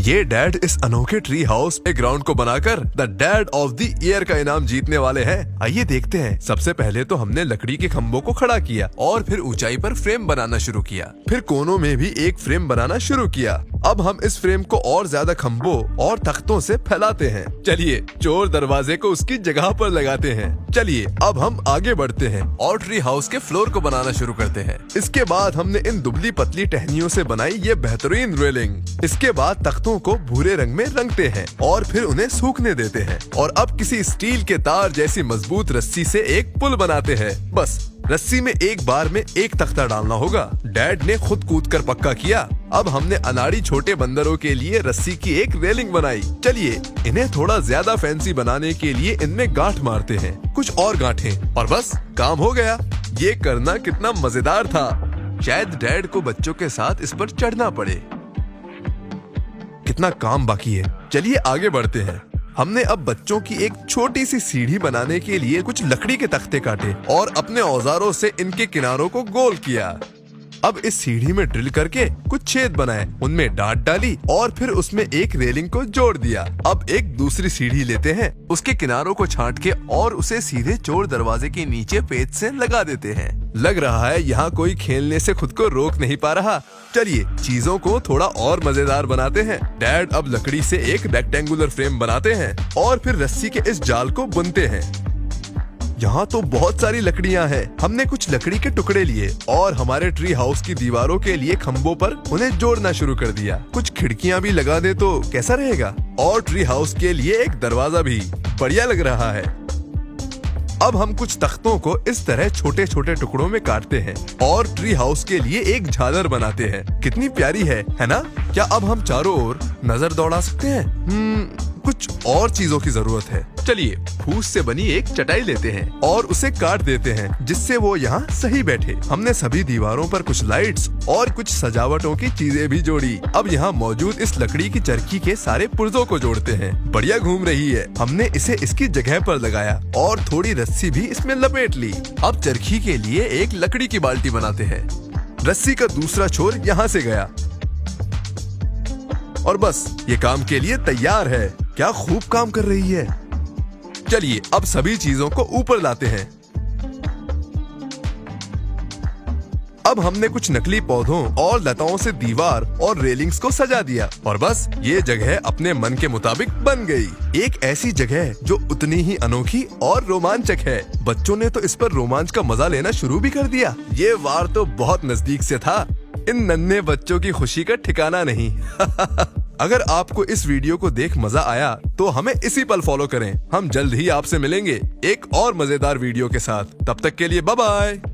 ये डैड इस अनोखे ट्री हाउस पे ग्राउंड को बनाकर the dad of the year का इनाम जीतने वाले हैं। आइए देखते हैं। सबसे पहले तो हमने लकड़ी के खम्भों को खड़ा किया और फिर ऊंचाई पर फ्रेम बनाना शुरू किया। फिर कोनों में भी एक फ्रेम बनाना शुरू किया। अब हम इस फ्रेम को और ज्यादा खम्भों और तख्तों से फैलाते हैं। चलिए चोर दरवाजे को उसकी जगह पर लगाते हैं। चलिए अब हम आगे बढ़ते हैं और ट्री हाउस के फ्लोर को बनाना शुरू करते हैं। इसके बाद हमने इन दुबली पतली टहनियों से बनाई ये बेहतरीन रेलिंग। इसके बाद तख्तों को भूरे रंग में रंगते हैं और फिर उन्हें सूखने देते हैं और अब किसी स्टील के तार जैसी मजबूत रस्सी से एक पुल बनाते हैं। बस रस्सी में एक बार में एक तख्ता डालना होगा। डैड ने खुद कूदकर पक्का किया। अब हमने अनाड़ी छोटे बंदरों के लिए रस्सी की एक रेलिंग बनाई। चलिए इन्हें थोड़ा ज्यादा फैंसी बनाने के लिए इनमें गांठ मारते हैं, कुछ और गांठें, और बस काम हो गया। ये करना कितना मजेदार था। शायद डैड को बच्चों के साथ इस पर चढ़ना पड़े। कितना काम बाकी है। चलिए आगे बढ़ते हैं। हमने अब बच्चों की एक छोटी सी सीढ़ी बनाने के लिए कुछ लकड़ी के तख्ते काटे और अपने औजारों से इनके किनारों को गोल किया। अब इस सीढ़ी में ड्रिल करके कुछ छेद बनाए, उनमें डाट डाली और फिर उसमें एक रेलिंग को जोड़ दिया। अब एक दूसरी सीढ़ी लेते हैं, उसके किनारों को छांट के और उसे सीधे चोर दरवाजे के नीचे पेच से लगा देते हैं। लग रहा है यहाँ कोई खेलने से खुद को रोक नहीं पा रहा। चलिए चीजों को थोड़ा और मजेदार बनाते हैं। डैड अब लकड़ी से एक रेक्टेंगुलर फ्रेम बनाते हैं और फिर रस्सी के इस जाल को बुनते हैं। यहाँ तो बहुत सारी लकड़ियाँ हैं। हमने कुछ लकड़ी के टुकड़े लिए और हमारे ट्री हाउस की दीवारों के लिए खम्भों पर उन्हें जोड़ना शुरू कर दिया। कुछ खिड़कियाँ भी लगा दे तो कैसा रहेगा, और ट्री हाउस के लिए एक दरवाजा भी। बढ़िया लग रहा है। अब हम कुछ तख्तों को इस तरह छोटे छोटे टुकड़ों में काटते हैं और ट्री हाउस के लिए एक झालर बनाते हैं। कितनी प्यारी है ना? क्या अब हम चारों ओर नजर दौड़ा सकते हैं? कुछ और चीजों की जरूरत है। चलिए फूस से बनी एक चटाई लेते हैं और उसे काट देते हैं जिससे वो यहाँ सही बैठे। हमने सभी दीवारों पर कुछ लाइट्स और कुछ सजावटों की चीजें भी जोड़ी। अब यहाँ मौजूद इस लकड़ी की चरखी के सारे पुर्जों को जोड़ते हैं। बढ़िया घूम रही है। हमने इसे इसकी जगह पर लगाया और थोड़ी रस्सी भी इसमें लपेट ली। अब चरखी के लिए एक लकड़ी की बाल्टी बनाते हैं। रस्सी का दूसरा छोर यहाँ से गया और बस ये काम के लिए तैयार है। क्या खूब काम कर रही है। चलिए अब सभी चीजों को ऊपर लाते हैं। अब हमने कुछ नकली पौधों और लताओं से दीवार और रेलिंग्स को सजा दिया और बस ये जगह अपने मन के मुताबिक बन गई। एक ऐसी जगह जो उतनी ही अनोखी और रोमांचक है। बच्चों ने तो इस पर रोमांच का मजा लेना शुरू भी कर दिया। ये वार तो बहुत नजदीक से था। इन नन्हे बच्चों की खुशी का ठिकाना नहीं। अगर आपको इस वीडियो को देख मजा आया तो हमें इसी पल फॉलो करें। हम जल्द ही आपसे मिलेंगे एक और मजेदार वीडियो के साथ। तब तक के लिए बाय बाय।